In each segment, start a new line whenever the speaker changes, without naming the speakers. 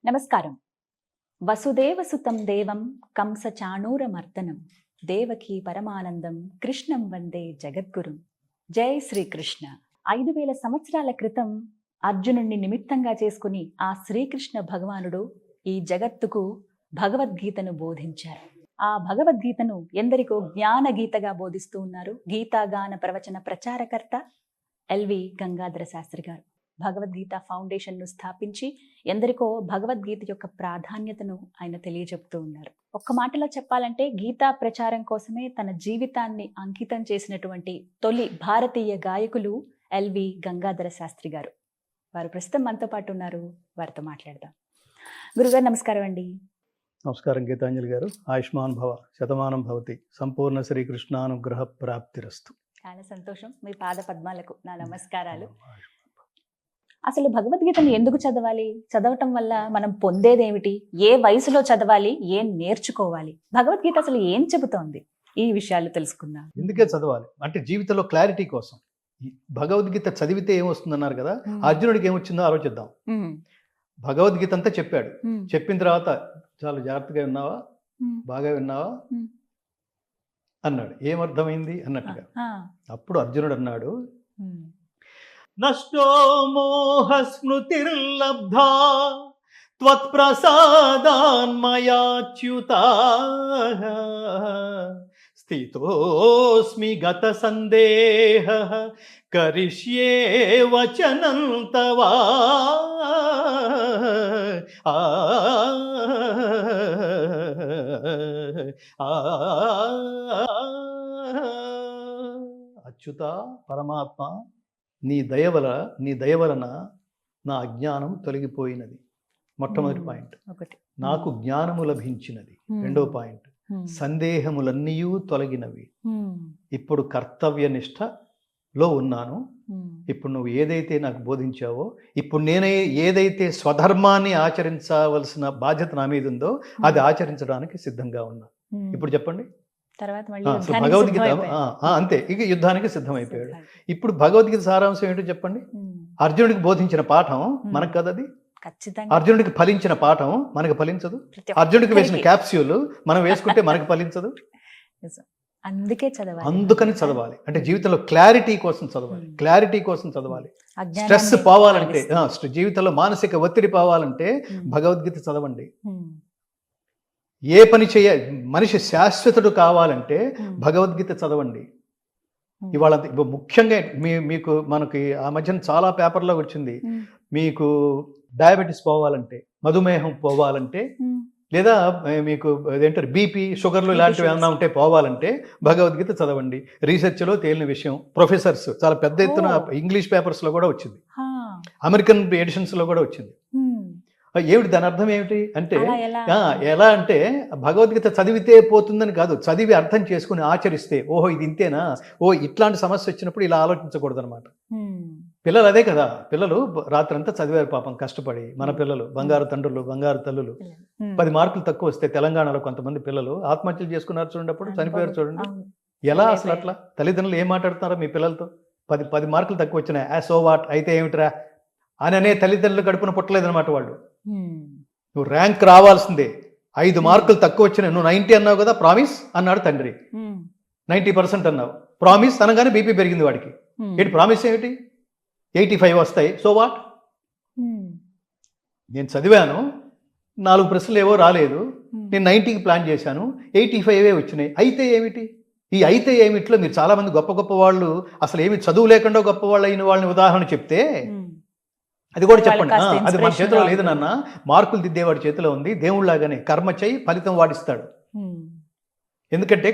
నమస్కారం. వసుదేవసుతం దేవం కంసచాణూరమర్దనం దేవకీ పరమానందం కృష్ణం వందే జగద్గురుం. జై శ్రీకృష్ణ. 5000 సంవత్సరాల క్రితం అర్జునుడిని నిమిత్తంగా చేసుకుని ఆ శ్రీకృష్ణ భగవానుడు ఈ జగత్తుకు భగవద్గీతను బోధించారు. ఆ భగవద్గీతను ఎందరికో జ్ఞానగీతగా బోధిస్తూ ఉన్నారు గీతాగాన ప్రవచన ప్రచారకర్త ఎల్వి గంగాధర శాస్త్రి గారు. భగవద్గీత ఫౌండేషన్ను స్థాపించి ఎందరికో భగవద్గీత యొక్క ప్రాధాన్యతను ఆయన తెలియజెప్తూ ఉన్నారు. ఒక్క మాటలో చెప్పాలంటే గీతా ప్రచారం కోసమే తన జీవితాన్ని అంకితం చేసినటువంటి తొలి భారతీయ గాయకులు ఎల్వి గంగాధర శాస్త్రి గారు. వారు ప్రస్తుతం మనతో పాటు ఉన్నారు. వారితో మాట్లాడదాం. గురుగారు నమస్కారం అండి.
నమస్కారం గీతాంజలి గారు. ఆయుష్మాన్ భవ, శతమానం భవతి, సంపూర్ణ శ్రీకృష్ణానుగ్రహ ప్రాప్తిరస్తు.
చాలా సంతోషం. మీ పాద పద్మాలకు నా నమస్కారాలు. అసలు భగవద్గీతను ఎందుకు చదవాలి? చదవటం వల్ల మనం పొందేది ఏమిటి? ఏ వయసులో చదవాలి? ఏం నేర్చుకోవాలి? భగవద్గీత అసలు ఏం చెబుతోంది? ఈ విషయాలు తెలుసుకుందాం.
ఎందుకే చదవాలి అంటే జీవితంలో క్లారిటీ కోసం. భగవద్గీత చదివితే ఏమొస్తుందన్నారు కదా, అర్జునుడికి ఏమొచ్చిందో ఆలోచిద్దాం. భగవద్గీత అంతా చెప్పాడు. చెప్పిన తర్వాత చాలా జాగ్రత్తగా విన్నావా, బాగా విన్నావా అన్నాడు. ఏమర్థమైంది అన్నట్టుగా. అప్పుడు అర్జునుడు అన్నాడు, నష్టో మోహ స్మృతిర్లబ్ధా త్వత్ప్రసాదాన్మయాచ్యుతా స్థితోస్మి గత సందేహ కరిష్యే వచనం తవా. అచ్యుత పరమాత్మ, నీ దయ వలన నా అజ్ఞానం తొలగిపోయినది. మొట్టమొదటి పాయింట్. నాకు జ్ఞానము లభించినది. రెండో పాయింట్, సందేహములన్నీ తొలగినవి. ఇప్పుడు కర్తవ్య నిష్టలో ఉన్నాను. ఇప్పుడు నువ్వు ఏదైతే నాకు బోధించావో, ఇప్పుడు నేనే ఏదైతే స్వధర్మాన్ని ఆచరించవలసిన బాధ్యత నా మీద ఉందో అది ఆచరించడానికి సిద్ధంగా ఉన్నా. ఇప్పుడు చెప్పండి. భగవద్గీత అంతే, ఇక యుద్ధానికి సిద్ధమైపోయాడు. ఇప్పుడు భగవద్గీత సారాంశం ఏంటో చెప్పండి. అర్జునుడికి బోధించిన పాఠం మనకు కదా, అది అర్జునుడికి ఫలించిన పాఠం మనకు ఫలించదు. అర్జునుడికి వేసిన క్యాప్స్యూల్ మనం వేసుకుంటే మనకు ఫలించదు. అందుకని చదవాలి. అంటే జీవితంలో క్లారిటీ కోసం చదవాలి. క్లారిటీ కోసం చదవాలి. స్ట్రెస్ పోవాలంటే, జీవితంలో మానసిక ఒత్తిడి పోవాలంటే భగవద్గీత చదవండి. ఏ పని మనిషి శాశ్వతుడు కావాలంటే భగవద్గీత చదవండి. ఇవాళ ముఖ్యంగా మీకు మనకి ఆ మధ్యన చాలా పేపర్లో వచ్చింది, మీకు డయాబెటీస్ పోవాలంటే, మధుమేహం పోవాలంటే, లేదా మీకు అదేంటారు బీపీ, షుగర్లు ఇలాంటివి ఏమన్నా ఉంటే పోవాలంటే భగవద్గీత చదవండి. రీసెర్చ్లో తేలిన విషయం. ప్రొఫెసర్స్ చాలా పెద్ద ఎత్తున ఇంగ్లీష్ పేపర్స్లో కూడా వచ్చింది, అమెరికన్ ఎడిషన్స్లో కూడా వచ్చింది. ఏమిటి దాని అర్థం ఏమిటి అంటే, ఎలా అంటే భగవద్గీత చదివితే పోతుందని కాదు, చదివి అర్థం చేసుకుని ఆచరిస్తే, ఓహో ఇది ఇంతేనా, ఇట్లాంటి సమస్య వచ్చినప్పుడు ఇలా ఆలోచించకూడదు అనమాట. పిల్లలు అదే కదా, పిల్లలు రాత్రంతా చదివారు పాపం కష్టపడి. మన పిల్లలు బంగారు తండ్రులు, బంగారు తల్లులు. 10 మార్కులు తక్కువ వస్తే తెలంగాణలో కొంతమంది పిల్లలు ఆత్మహత్యలు చేసుకున్నారు చూడండి, అప్పుడు చనిపోయారు చూడండి. ఎలా అసలు అట్లా తల్లిదండ్రులు ఏం మాట్లాడుతున్నారో మీ పిల్లలతో? 10 మార్కులు తక్కువ వచ్చినాయి, సో వాట్ అయితే ఏమిట్రా అని అనే తల్లిదండ్రులు కడుపున పుట్టలేదన్నమాట వాళ్ళు. నువ్వు ర్యాంక్ రావాల్సిందే, 5 మార్కులు తక్కువ వచ్చినాయి, నువ్వు 90 అన్నావు కదా, ప్రామిస్ అన్నాడు తండ్రి. 90% అన్నావు, ప్రామిస్ అనగానే బీపీ పెరిగింది వాడికి. ఏంటి ప్రామిస్ ఏమిటి? 85 వస్తాయి, సో వాట్? నేను చదివాను, 4 ప్రశ్నలు ఏవో రాలేదు, నేను 90కి ప్లాన్ చేశాను, 85 వచ్చినాయి, అయితే ఏమిటి? ఈ అయితే ఏమిట్లో మీరు చాలా మంది గొప్ప గొప్ప వాళ్ళు, అసలు ఏమి చదువు లేకుండా గొప్ప వాళ్ళు అయిన వాళ్ళని ఉదాహరణ చెప్తే అది కూడా చెప్పండి. అది మన చేతిలో లేదు నాన్న, మార్కులు దిద్దేవాడి చేతిలో ఉంది. దేవుళ్ళలాగానే కర్మ చేయి, ఫలితం వాడిస్తాడు. ఎందుకంటే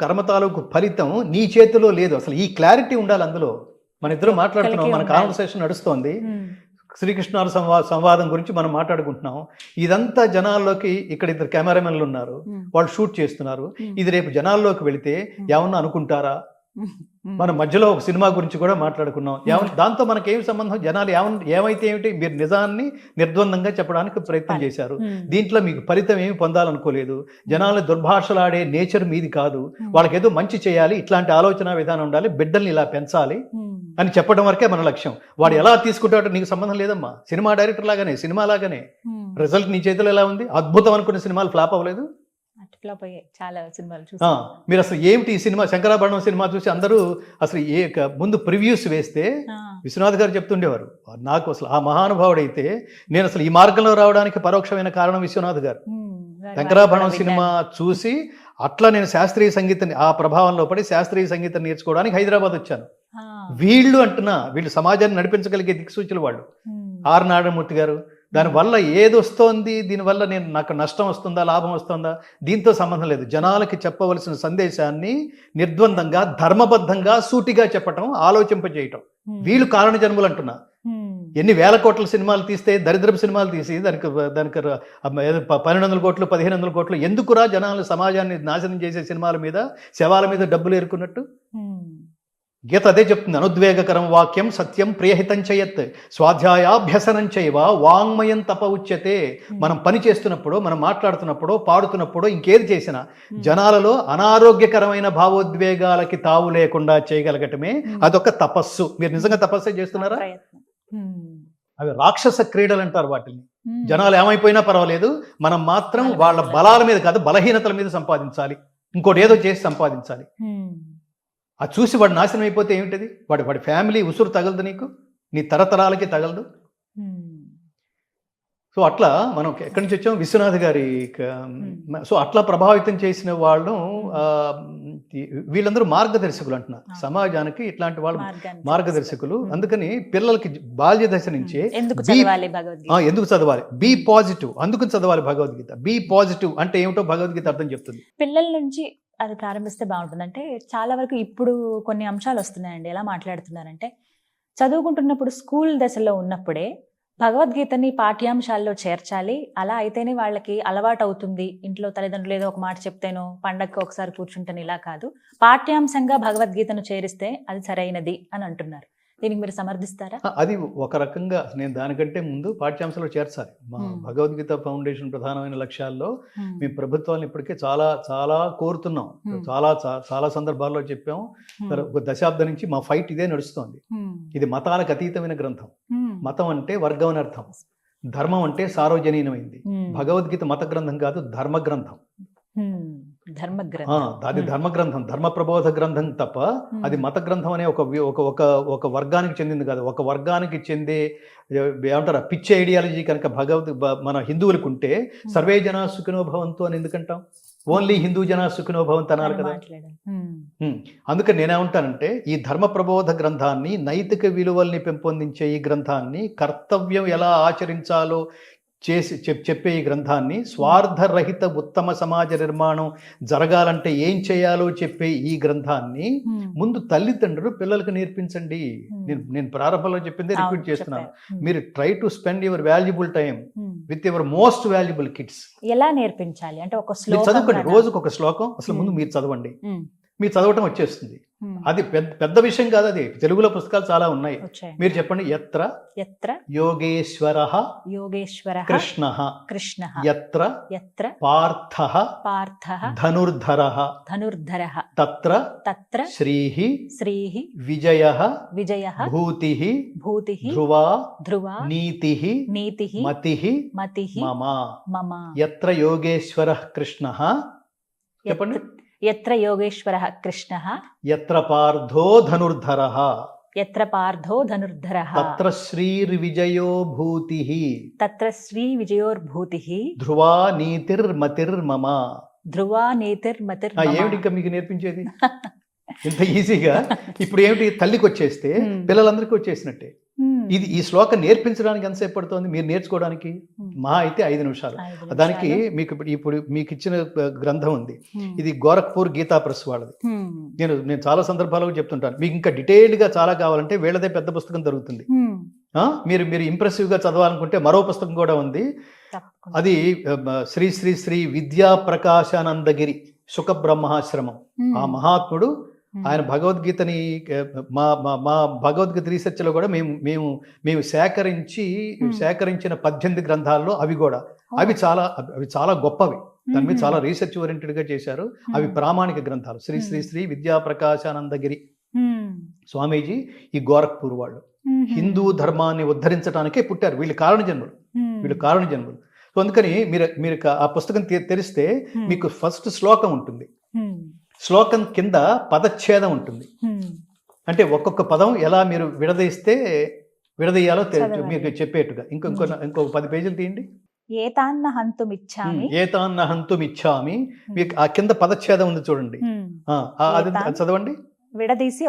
కర్మ తాలూకు ఫలితం నీ చేతిలో లేదు. అసలు ఈ క్లారిటీ ఉండాలి అందులో. మన ఇద్దరు మాట్లాడుతున్నాం, మన కాన్వర్సేషన్ నడుస్తోంది, శ్రీకృష్ణాల సంవాదం గురించి మనం మాట్లాడుకుంటున్నాం. ఇదంతా జనాల్లోకి, ఇక్కడ 2 కెమెరామెన్లు ఉన్నారు, వాళ్ళు షూట్ చేస్తున్నారు. ఇది రేపు జనాల్లోకి వెళితే ఏమన్నా అనుకుంటారా? మన మధ్యలో ఒక సినిమా గురించి కూడా మాట్లాడుకున్నాం. దాంతో మనకేం సంబంధం? జనాలు ఏమైతే ఏమిటి, మీరు నిజాన్ని నిర్ద్వందంగా చెప్పడానికి ప్రయత్నం చేశారు. దీంట్లో మీకు ఫలితం ఏమి పొందాలనుకోలేదు. జనాలు దుర్భాషలాడే నేచర్ మీది కాదు. వాళ్ళకి ఏదో మంచి చేయాలి, ఇట్లాంటి ఆలోచన విధానం ఉండాలి, బిడ్డల్ని ఇలా పెంచాలి అని చెప్పడం వరకే మన లక్ష్యం. వాడు ఎలా తీసుకుంటాడో నీకు సంబంధం లేదమ్మా. సినిమా డైరెక్టర్ లాగానే, సినిమా లాగానే రిజల్ట్ నీ చేతిలో ఎలా ఉంది? అద్భుతం అనుకున్న సినిమాలు ఫ్లాప్ అవ్వలేదు.
చాలా సినిమాలు
మీరు అసలు ఏమిటి ఈ సినిమా, శంకరాభరణం సినిమా చూసి అందరూ అసలు ముందు ప్రివ్యూస్ వేస్తే విశ్వనాథ్ గారు చెప్తుండేవారు, నాకు అసలు ఆ మహానుభావుడైతే నేను అసలు ఈ మార్గంలో రావడానికి పరోక్షమైన కారణం విశ్వనాథ్ గారు. శంకరాభరణం సినిమా చూసి అట్లా నేను శాస్త్రీయ సంగీతం, ఆ ప్రభావంలో పడి శాస్త్రీయ సంగీతం నేర్చుకోవడానికి హైదరాబాద్ వచ్చాను. వీళ్ళు సమాజాన్ని నడిపించగలిగే దిక్సూచులు వాళ్ళు. ఆర్ నారాయణమూర్తి గారు. దానివల్ల ఏది వస్తోంది, దీనివల్ల నాకు నష్టం వస్తుందా, లాభం వస్తుందా, దీంతో సంబంధం లేదు. జనాలకి చెప్పవలసిన సందేశాన్ని నిర్ద్వందంగా, ధర్మబద్ధంగా, సూటిగా చెప్పటం, ఆలోచింపజేయటం. వీళ్ళు కారణ జన్మలు అంటున్నా. ఎన్ని వేల కోట్ల సినిమాలు తీస్తే, దరిద్రపు సినిమాలు తీసి దానికి 1200 కోట్లు 1500 కోట్లు ఎందుకురా జనాలు సమాజాన్ని నాశనం చేసే సినిమాల మీద, శవాల మీద డబ్బులు ఏరుకున్నట్టు? గీత అదే చెప్తుంది. అనుద్వేగకరం వాక్యం సత్యం ప్రియహితం చేయత్ స్వాధ్యాయాభ్యసనం చేయవ వాంగ్మయం తప ఉచ్యతే. మనం పని చేస్తున్నప్పుడు, మనం మాట్లాడుతున్నప్పుడు, పాడుతున్నప్పుడు, ఇంకేది చేసినా జనాలలో అనారోగ్యకరమైన భావోద్వేగాలకి తావు లేకుండా చేయగలగటమే అదొక తపస్సు. మీరు నిజంగా తపస్సే చేస్తున్నారా? అవి రాక్షస క్రీడలు అంటారు వాటిని. జనాలు ఏమైపోయినా పర్వాలేదు, మనం మాత్రం వాళ్ళ బలాల మీద కాదు, బలహీనతల మీద సంపాదించాలి. ఇంకోటి ఏదో చేసి సంపాదించాలి. అది చూసి వాడు నాశనం అయిపోతే ఏమిటది? వాడి ఫ్యామిలీ ఉసురు తగలదు, నీకు నీ తరతరాలకి తగలదు. సో అట్లా మనం ఎక్కడి నుంచి వచ్చాం? విశ్వనాథ్ గారి. సో అట్లా ప్రభావితం చేసిన వాళ్ళు వీళ్ళందరూ మార్గదర్శకులు అంటున్నారు సమాజానికి. ఇట్లాంటి వాళ్ళు మార్గదర్శకులు. అందుకని పిల్లలకి బాల్య దశ నుంచే ఎందుకు చదవాలి, బీ పాజిటివ్, అందుకు చదవాలి భగవద్గీత. బీ పాజిటివ్ అంటే ఏమిటో భగవద్గీత అర్థం చెప్తుంది.
పిల్లల నుంచి అది ప్రారంభిస్తే బాగుంటుంది. అంటే చాలా వరకు ఇప్పుడు కొన్ని అంశాలు వస్తున్నాయండి. ఎలా మాట్లాడుతున్నారంటే, చదువుకుంటున్నప్పుడు స్కూల్ దశలో ఉన్నప్పుడే భగవద్గీతని పాఠ్యాంశాల్లో చేర్చాలి, అలా అయితేనే వాళ్ళకి అలవాటు అవుతుంది. ఇంట్లో తల్లిదండ్రులు ఏదో ఒక మాట చెప్తేనో, పండగకి ఒకసారి కూర్చుంటాను, ఇలా కాదు, పాఠ్యాంశంగా భగవద్గీతను చేరిస్తే అది సరైనది అని అంటున్నారు. దీనికి మీరు సమర్థిస్తారా?
అది ఒక రకంగా నేను దానికంటే ముందు పాఠ్యాంశాలు చేర్చాలి. మా భగవద్గీత ఫౌండేషన్ ప్రధానమైన లక్ష్యాల్లో మేము ప్రభుత్వాన్ని ఇప్పటికే చాలా చాలా కోరుతున్నాం. చాలా సందర్భాల్లో చెప్పాం. ఒక దశాబ్దం నుంచి మా ఫైట్ ఇదే నడుస్తోంది. ఇది మతాలకు అతీతమైన గ్రంథం. మతం అంటే వర్గం అని అర్థం, ధర్మం అంటే సార్వజనీనమైంది. భగవద్గీత మత గ్రంథం కాదు, ధర్మ గ్రంథం. అది ధర్మ గ్రంథం, ధర్మ ప్రబోధ గ్రంథం తప్ప అది మత గ్రంథం అనే ఒక వర్గానికి చెందింది కాదు. ఒక వర్గానికి చెందే ఏమంటారు పిచ్చి ఐడియాలజీ కనుక మన హిందువులకు ఉంటే సర్వే జనా సుఖినో భవంతు అని ఎందుకంటాం? ఓన్లీ హిందూ జనా సుఖినో భవంతు అన్నారు కదా. అందుకని నేనేమంటానంటే, ఈ ధర్మ ప్రబోధ గ్రంథాన్ని, నైతిక విలువల్ని పెంపొందించే ఈ గ్రంథాన్ని, కర్తవ్యం ఎలా ఆచరించాలో చెప్పే ఈ గ్రంథాన్ని, స్వార్థరహిత ఉత్తమ సమాజ నిర్మాణం జరగాలంటే ఏం చేయాలో చెప్పే ఈ గ్రంథాన్ని ముందు తల్లిదండ్రులు పిల్లలకు నేర్పించండి. నేను ప్రారంభంలో చెప్పిందే రిపీట్ చేస్తున్నాను. మీరు try to spend your valuable time with your most valuable kids.
ఎలా నేర్పించాలి అంటే, ఒక
చదువుకోండి, రోజుకు ఒక శ్లోకం అసలు ముందు మీరు చదవండి. మీరు చదవటం వచ్చేస్తుంది. అది పెద్ద విషయం కాదు. అది తెలుగులో పుస్తకాలు చాలా ఉన్నాయి. మీరు చెప్పండి. యత్ర యోగేశ్వరః కృష్ణః యత్ర పార్థః ధనుర్ధరః తత్ర శ్రీః విజయః భూతిః ధ్రువా నీతిః మతిః మమ. యత్ర యోగేశ్వరః కృష్ణః, చెప్పండి.
యత్ర యోగేశ్వరః కృష్ణః
యత్ర పార్థో ధనుర్ధరః తత్ర శ్రీర్విజయో భూతిః ధ్రువా నీతిర్మతిర్మమ. ఏమిటి ఇంకా మీకు నేర్పించేది? ఇంత ఈజీగా. ఇప్పుడు ఏమిటి, తల్లికి వచ్చేస్తే పిల్లలందరికీ వచ్చేసినట్టే. ఈ శ్లోకం నేర్పించడానికి ఎంతసేపు పడుతుంది? మీరు నేర్చుకోవడానికి మా అయితే 5 నిమిషాలు. దానికి ఇప్పుడు మీకు ఇచ్చిన గ్రంథం ఉంది, ఇది గోరఖ్పూర్ గీతా ప్రెస్ వాళ్ళది. నేను చాలా సందర్భాల్లో చెప్తుంటాను. మీకు ఇంకా డీటెయిల్డ్ గా చాలా కావాలంటే వీళ్ళదే పెద్ద పుస్తకం దొరుకుతుంది. మీరు ఇంప్రెసివ్ గా చదవాలనుకుంటే మరో పుస్తకం కూడా ఉంది. అది శ్రీ శ్రీ శ్రీ విద్యా ప్రకాశానందగిరి సుఖ బ్రహ్మాశ్రమం. ఆ మహాత్ముడు ఆయన భగవద్గీతని మా మా మా భగవద్గీత రీసెర్చ్లో కూడా మేము సేకరించిన 18 గ్రంథాల్లో అవి కూడా అవి చాలా గొప్పవి. దాని మీద చాలా రీసెర్చ్ ఓరియంటెడ్గా చేశారు. అవి ప్రామాణిక గ్రంథాలు. శ్రీ శ్రీ శ్రీ విద్యా ప్రకాశానందగిరి స్వామీజీ ఈ గోరఖ్పూర్ వాళ్ళు హిందూ ధర్మాన్ని ఉద్ధరించడానికే పుట్టారు. వీళ్ళు కారణ జన్మలు. సో అందుకని మీరు ఆ పుస్తకం తెరిస్తే మీకు ఫస్ట్ శ్లోకం ఉంటుంది. శ్లోకం కింద పదచ్ఛేదం ఉంటుంది. అంటే ఒక్కొక్క పదం ఎలా మీరు విడదీయాలో మీకు చెప్పేట్టుగా. ఇంకొక 10 పేజీలు తీయండి.
ఏతాన్న హంతుమిచ్చామి. మీకు ఆ కింద పదచ్ఛేదం ఉంది చూడండి. అది చదవండి. విడదీసి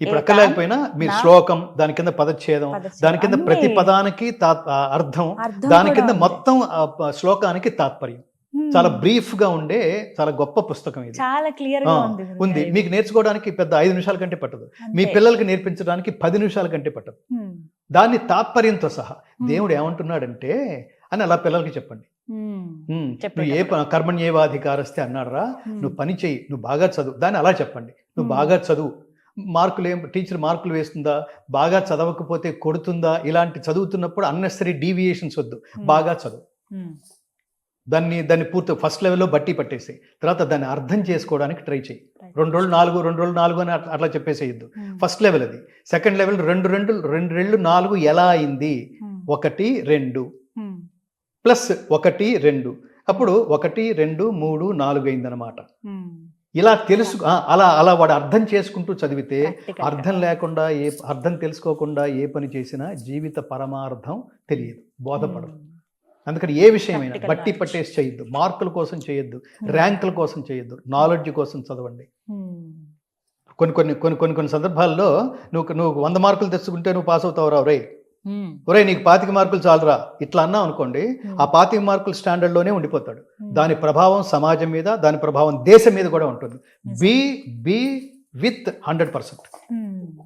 ఇప్పుడు అక్కర్లేకపోయినా మీ శ్లోకం, దాని కింద పదచ్ఛేదం, దాని కింద ప్రతి పదానికి అర్థం, దాని కింద మొత్తం శ్లోకానికి తాత్పర్యం. చాలా బ్రీఫ్ గా ఉండే చాలా గొప్ప పుస్తకం ఇది.
చాలా క్లియర్ గా
ఉంది. మీకు నేర్చుకోవడానికి పెద్ద 5 నిమిషాల కంటే పట్టదు. మీ పిల్లలకి నేర్పించడానికి 10 నిమిషాల కంటే పట్టదు. దాన్ని తాత్పర్యంతో సహా దేవుడు ఏమంటున్నాడంటే అని అలా పిల్లలకి చెప్పండి. నువ్వు కర్మణ్యేవాధికారస్తే అన్నాడురా, నువ్వు పని చెయ్యి, నువ్వు బాగా చదువు, దాన్ని అలా చెప్పండి. నువ్వు బాగా చదువు, టీచర్ మార్కులు వేస్తుందా, బాగా చదవకపోతే కొడుతుందా, ఇలాంటి చదువుతున్నప్పుడు అన్నెసరీ డీవియేషన్స్ వద్దు, బాగా చదువు. దాన్ని పూర్తి ఫస్ట్ లెవెల్లో బట్టి పట్టేసి తర్వాత దాన్ని అర్థం చేసుకోవడానికి ట్రై చేయి. 2 రోజులు 4 అని అట్లా చెప్పేసేయద్దు. ఫస్ట్ లెవెల్ అది. సెకండ్ లెవెల్ 2 2 4 ఎలా అయింది, 1 2 ప్లస్ 1 2 అప్పుడు 1 2 3 4 అయిందనమాట. ఇలా అలా వాడు అర్థం చేసుకుంటూ చదివితే అర్థం లేకుండా అర్థం తెలుసుకోకుండా ఏ పని చేసినా జీవిత పరమార్థం తెలియదు, బోధపడదు. అందుకని ఏ విషయమైనా బట్టి పట్టేసి చేయొద్దు, మార్కుల కోసం చేయొద్దు, ర్యాంకుల కోసం చేయొద్దు, నాలెడ్జ్ కోసం చదవండి. కొన్ని సందర్భాల్లో నువ్వు 100 మార్కులు తెచ్చుకుంటే నువ్వు పాస్ అవుతావురా, ఒరే నీకు 25 మార్కులు చాలురా ఇట్లా అన్నావు అనుకోండి, ఆ 25 మార్కులు స్టాండర్డ్లోనే ఉండిపోతాడు. దాని ప్రభావం సమాజం మీద, దాని ప్రభావం దేశం మీద కూడా ఉంటుంది. Be with 100%.